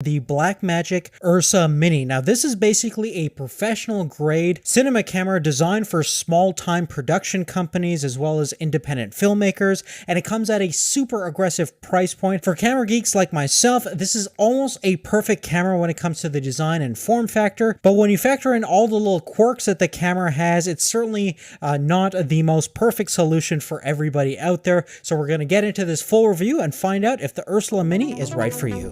the Blackmagic Ursa Mini. Now this is basically a professional grade cinema camera designed for small time production companies as well as independent filmmakers, and it comes at a super aggressive price point. For camera geeks like myself, this is almost a perfect camera when it comes to the design and form factor, but when you factor in all the little quirks that the camera has, it's certainly not the most perfect solution for everybody out there. So we're going to get into this full review and find out if the Ursa Mini is right for you.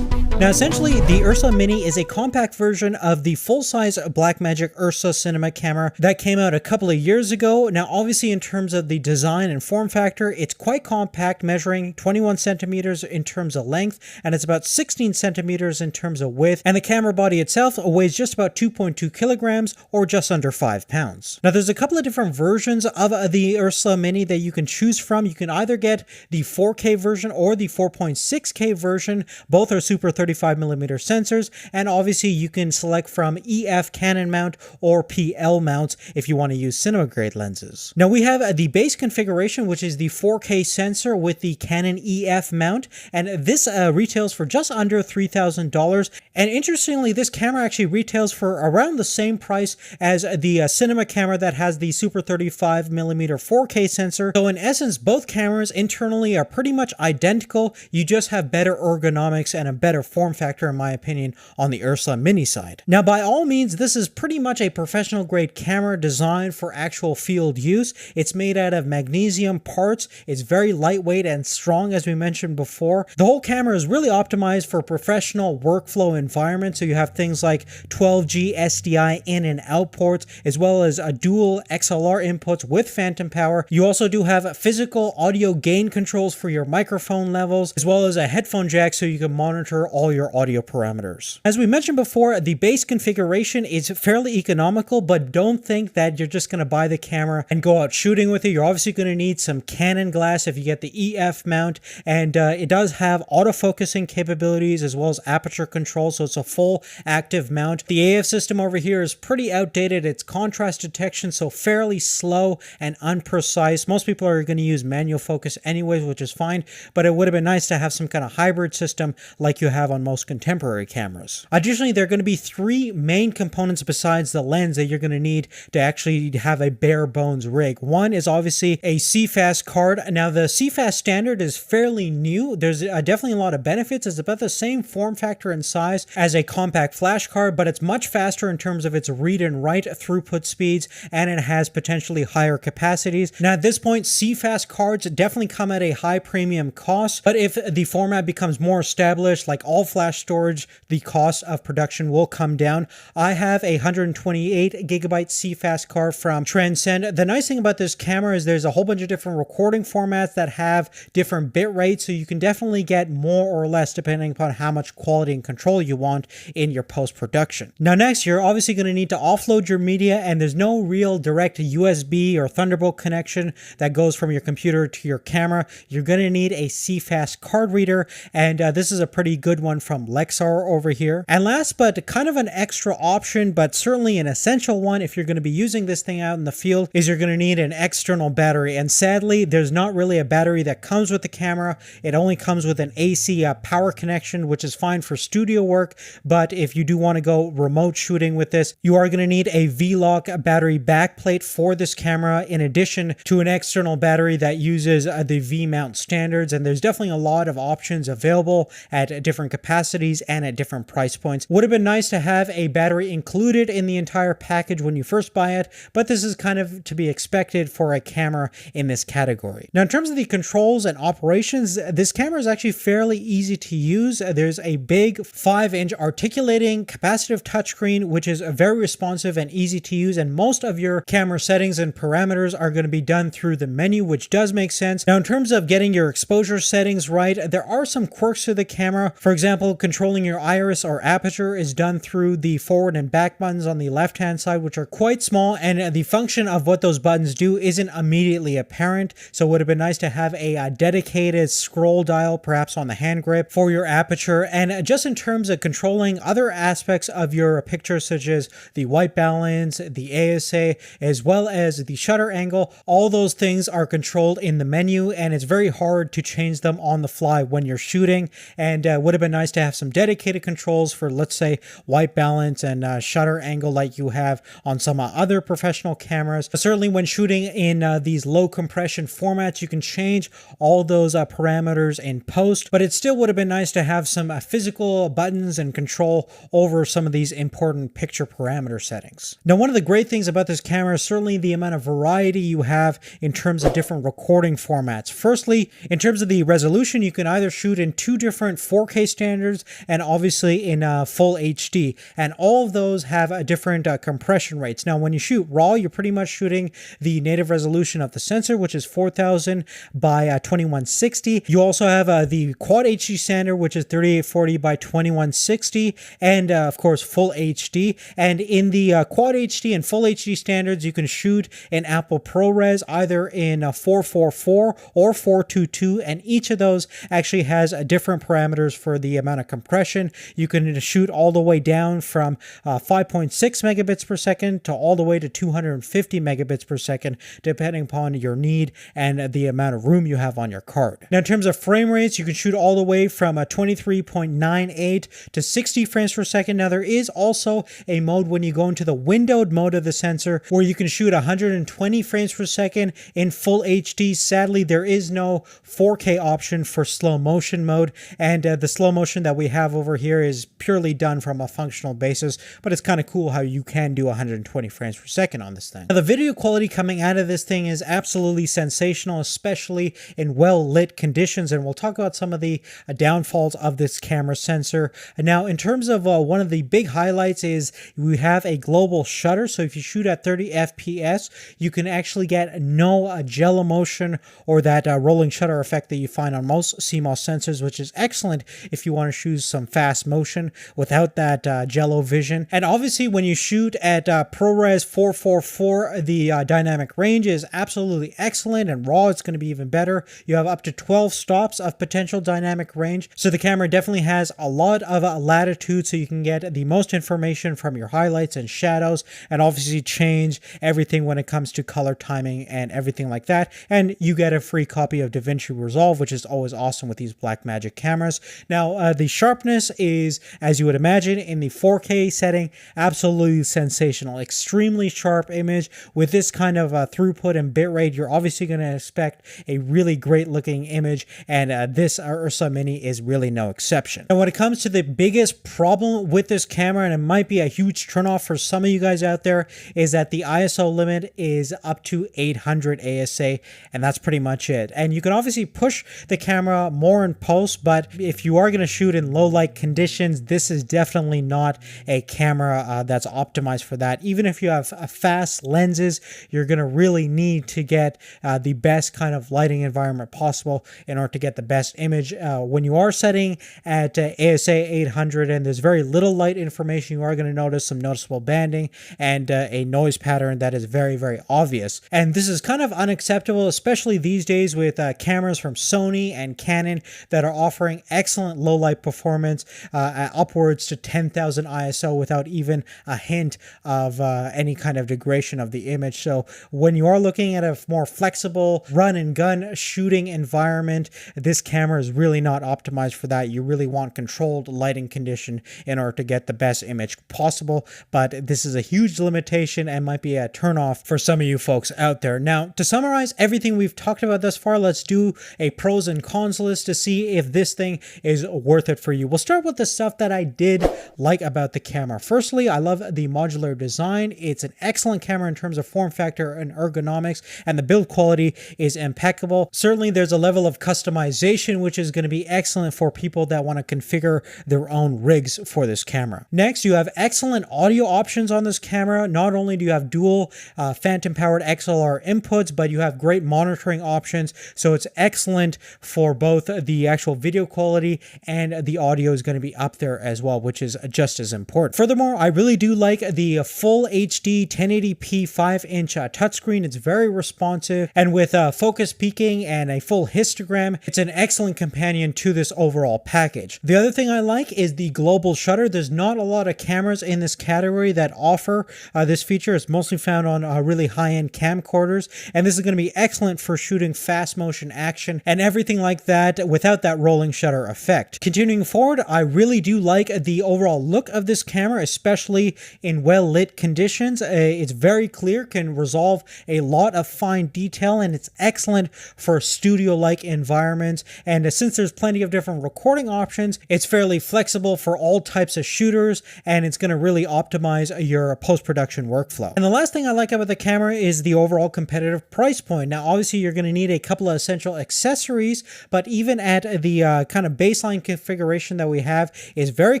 Now essentially, the Ursa Mini is a compact version of the full-size Blackmagic Ursa cinema camera that came out a couple of years ago. Now obviously in terms of the design and form factor, it's quite compact, measuring 21 centimeters in terms of length, and it's about 16 centimeters in terms of width, and the camera body itself weighs just about 2.2 kilograms or just under 5 pounds. Now there's a couple of different versions of the Ursa Mini that you can choose from. You can either get the 4K version or the 4.6K version. Both are Super 35mm sensors, and obviously you can select from EF Canon mount or PL mounts if you want to use cinema grade lenses. Now we have the base configuration, which is the 4K sensor with the Canon EF mount, and this retails for just under $3,000. And interestingly, this camera actually retails for around the same price as the cinema camera that has the Super 35mm 4K sensor. So in essence, both cameras internally are pretty much identical. You just have better ergonomics and a better form factor, in my opinion, on the Ursa Mini side. Now by all means, this is pretty much a professional grade camera designed for actual field use. It's made out of magnesium parts. It's very lightweight and strong, as we mentioned before. The whole camera is really optimized for professional workflow environment. So you have things like 12G SDI in and out ports, as well as a dual XLR inputs with phantom power. You also do have physical audio gain controls for your microphone levels, as well as a headphone jack so you can monitor all your audio parameters. As we mentioned before, the base configuration is fairly economical, but don't think that you're just going to buy the camera and go out shooting with it. You're obviously going to need some Canon glass if you get the EF mount, and it does have autofocusing capabilities as well as aperture control, so it's a full active mount. The AF system over here is pretty outdated. It's contrast detection, so fairly slow and unprecise. Most people are going to use manual focus anyways, which is fine, but it would have been nice to have some kind of hybrid system like you have on most contemporary cameras. Additionally, there are going to be three main components besides the lens that you're going to need to actually have a bare bones rig. One is obviously a CFast card. Now the CFast standard is fairly new. There's definitely a lot of benefits. It's about the same form factor and size as a compact flash card, but it's much faster in terms of its read and write throughput speeds, and it has potentially higher capacities. Now at this point, CFast cards definitely come at a high premium cost, but if the format becomes more established, like all flash storage, the cost of production will come down. I have a 128 gigabyte CFast card from Transcend. The nice thing about this camera is there's a whole bunch of different recording formats that have different bit rates, so you can definitely get more or less depending upon how much quality and control you want in your post-production. Now next, you're obviously going to need to offload your media, and there's no real direct USB or Thunderbolt connection that goes from your computer to your camera. You're going to need a CFast card reader, and this is a pretty good one from Lexar over here. And last but kind of an extra option, but certainly an essential one if you're going to be using this thing out in the field, is you're going to need an external battery. And sadly, there's not really a battery that comes with the camera. It only comes with an AC power connection, which is fine for studio work. But if you do want to go remote shooting with this, you are going to need a V-Lock battery backplate for this camera, in addition to an external battery that uses the V-mount standards. And there's definitely a lot of options available at different capacities and at different price points. Would have been nice to have a battery included in the entire package when you first buy it, but this is kind of to be expected for a camera in this category. Now in terms of the controls and operations, this camera is actually fairly easy to use. There's a big 5-inch articulating capacitive touchscreen, which is very responsive and easy to use, and most of your camera settings and parameters are going to be done through the menu, which does make sense. Now in terms of getting your exposure settings right, there are some quirks to the camera. For example, example, controlling your iris or aperture is done through the forward and back buttons on the left hand side, which are quite small, and the function of what those buttons do isn't immediately apparent. So it would have been nice to have a dedicated scroll dial, perhaps on the hand grip, for your aperture. And just in terms of controlling other aspects of your picture, such as the white balance, the ASA, as well as the shutter angle, all those things are controlled in the menu, and it's very hard to change them on the fly when you're shooting. And would have been nice to have some dedicated controls for, let's say, white balance and shutter angle like you have on some other professional cameras. But certainly when shooting in these low compression formats, you can change all those parameters in post, but it still would have been nice to have some physical buttons and control over some of these important picture parameter settings. Now, one of the great things about this camera is certainly the amount of variety you have in terms of different recording formats. Firstly, in terms of the resolution, you can either shoot in two different 4K standards and obviously in full HD, and all of those have different compression rates. Now, when you shoot RAW, you're pretty much shooting the native resolution of the sensor, which is 4000 by 2160. You also have the Quad HD standard, which is 3840 by 2160, and of course full HD. And in the Quad HD and full HD standards, you can shoot in Apple ProRes either in 444 or 422, and each of those actually has different parameters for the amount of compression. You can shoot all the way down from 5.6 megabits per second to all the way to 250 megabits per second, depending upon your need and the amount of room you have on your card. Now, in terms of frame rates, you can shoot all the way from 23.98 to 60 frames per second. Now, there is also a mode when you go into the windowed mode of the sensor where you can shoot 120 frames per second in full HD. Sadly, there is no 4K option for slow motion mode, and the slow motion that we have over here is purely done from a functional basis, but it's kind of cool how you can do 120 frames per second on this thing. Now, the video quality coming out of this thing is absolutely sensational, especially in well-lit conditions, and we'll talk about some of the downfalls of this camera sensor. Now, in terms of one of the big highlights is we have a global shutter, so if you shoot at 30 FPS, you can actually get no jello motion or that rolling shutter effect that you find on most CMOS sensors, which is excellent if you want to shoot some fast motion without that jello vision. And obviously, when you shoot at ProRes 444, the dynamic range is absolutely excellent, and RAW it's going to be even better. You have up to 12 stops of potential dynamic range, so the camera definitely has a lot of latitude, so you can get the most information from your highlights and shadows, and obviously change everything when it comes to color timing and everything like that. And you get a free copy of DaVinci Resolve, which is always awesome with these Blackmagic cameras. Now, the sharpness is, as you would imagine, in the 4K setting, absolutely sensational. Extremely sharp image. With this kind of throughput and bitrate, you're obviously going to expect a really great looking image, and this Ursa Mini is really no exception. And when it comes to the biggest problem with this camera, and it might be a huge turnoff for some of you guys out there, is that the ISO limit is up to 800 ASA, and that's pretty much it. And you can obviously push the camera more in post, but if you are going to shoot in low light conditions, this is definitely not a camera that's optimized for that. Even if you have fast lenses, you're going to really need to get the best kind of lighting environment possible in order to get the best image. When you are setting at ASA 800 and there's very little light information, you are going to notice some noticeable banding and a noise pattern that is very, very obvious. And this is kind of unacceptable, especially these days with cameras from Sony and Canon that are offering excellent low light performance upwards to 10,000 ISO without even a hint of any kind of degradation of the image. So when you are looking at a more flexible run and gun shooting environment, this camera is really not optimized for that. You really want controlled lighting condition in order to get the best image possible, but this is a huge limitation and might be a turnoff for some of you folks out there. Now, to summarize everything we've talked about thus far, let's do a pros and cons list to see if this thing is worth it for you. We'll start with the stuff that I did like about the camera. Firstly, I love the modular design. It's an excellent camera in terms of form factor and ergonomics, and the build quality is impeccable. Certainly, there's a level of customization which is going to be excellent for people that want to configure their own rigs for this camera. Next, you have excellent audio options on this camera. Not only do you have dual phantom powered XLR inputs, but you have great monitoring options, so it's excellent for both the actual video quality and the audio is going to be up there as well, which is just as important. Furthermore, I really do like the full HD 1080p 5-inch touchscreen. It's very responsive, and with focus peaking and a full histogram, it's an excellent companion to this overall package. The other thing I like is the global shutter. There's not a lot of cameras in this category that offer this feature. It's mostly found on really high-end camcorders, and this is going to be excellent for shooting fast motion action and everything like that without that rolling shutter effect. Continuing forward, I really do like the overall look of this camera, especially in well-lit conditions. It's very clear, can resolve a lot of fine detail, and it's excellent for studio-like environments. And since there's plenty of different recording options, it's fairly flexible for all types of shooters, and it's going to really optimize your post-production workflow. And the last thing I like about the camera is the overall competitive price point. Now, obviously, you're going to need a couple of essential accessories, but even at the kind of baseline configuration that we have, is very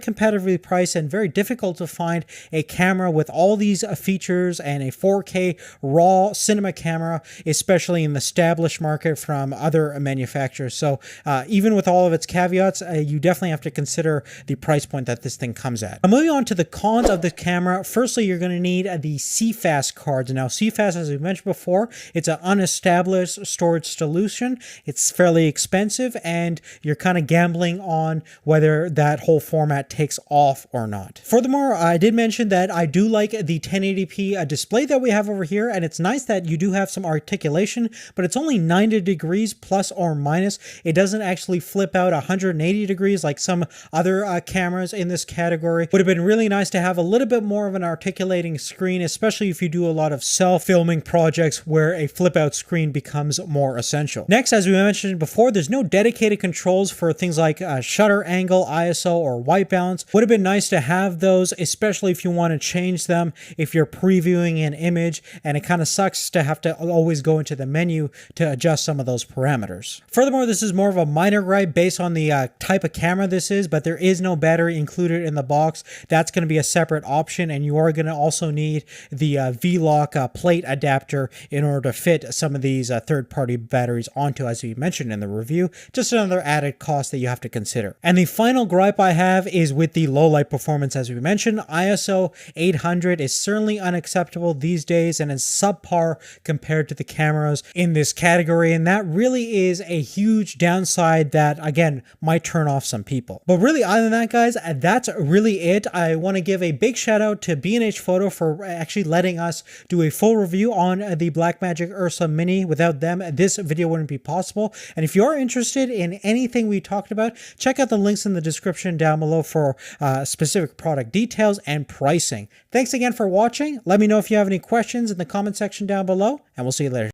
competitively priced and very difficult to find a camera with all these features and a 4K raw cinema camera, especially in the established market from other manufacturers. So even with all of its caveats, you definitely have to consider the price point that this thing comes at. Now, moving on to the cons of the camera, firstly, you're going to need the CFast cards. Now, CFast, as we mentioned before, it's an unestablished storage solution. It's fairly expensive, and you're kind of gambling on whether that whole format takes off or not. Furthermore, I did mention that I do like the 1080p display that we have over here, and it's nice that you do have some articulation, but it's only 90 degrees plus or minus. It doesn't actually flip out 180 degrees like some other cameras in this category. Would have been really nice to have a little bit more of an articulating screen, especially if you do a lot of self-filming projects where a flip-out screen becomes more essential. Next, as we mentioned before, there's no dedicated controls for things like shutter angle, ISO, or white balance. Would have been nice to have those, especially if you want to change them if you're previewing an image, and it kind of sucks to have to always go into the menu to adjust some of those parameters. Furthermore, this is more of a minor gripe based on the type of camera this is, but there is no battery included in the box. That's going to be a separate option, and you are going to also need the V-Lock plate adapter in order to fit some of these third-party batteries onto, as we mentioned in the review. Just another added cost that you have to consider. And the final gripe I have is with the low light performance. As we mentioned, ISO 800 is certainly unacceptable these days and is subpar compared to the cameras in this category, and that really is a huge downside that, again, might turn off some people. But really, other than that, guys, that's really it. I want to give a big shout out to B&H Photo for actually letting us do a full review on the Blackmagic Ursa Mini. Without them, this video wouldn't be possible. And if you are interested in anything we talked about, check out the links in the description down below for specific product details and pricing. Thanks again for watching. Let me know if you have any questions in the comment section down below, and we'll see you later.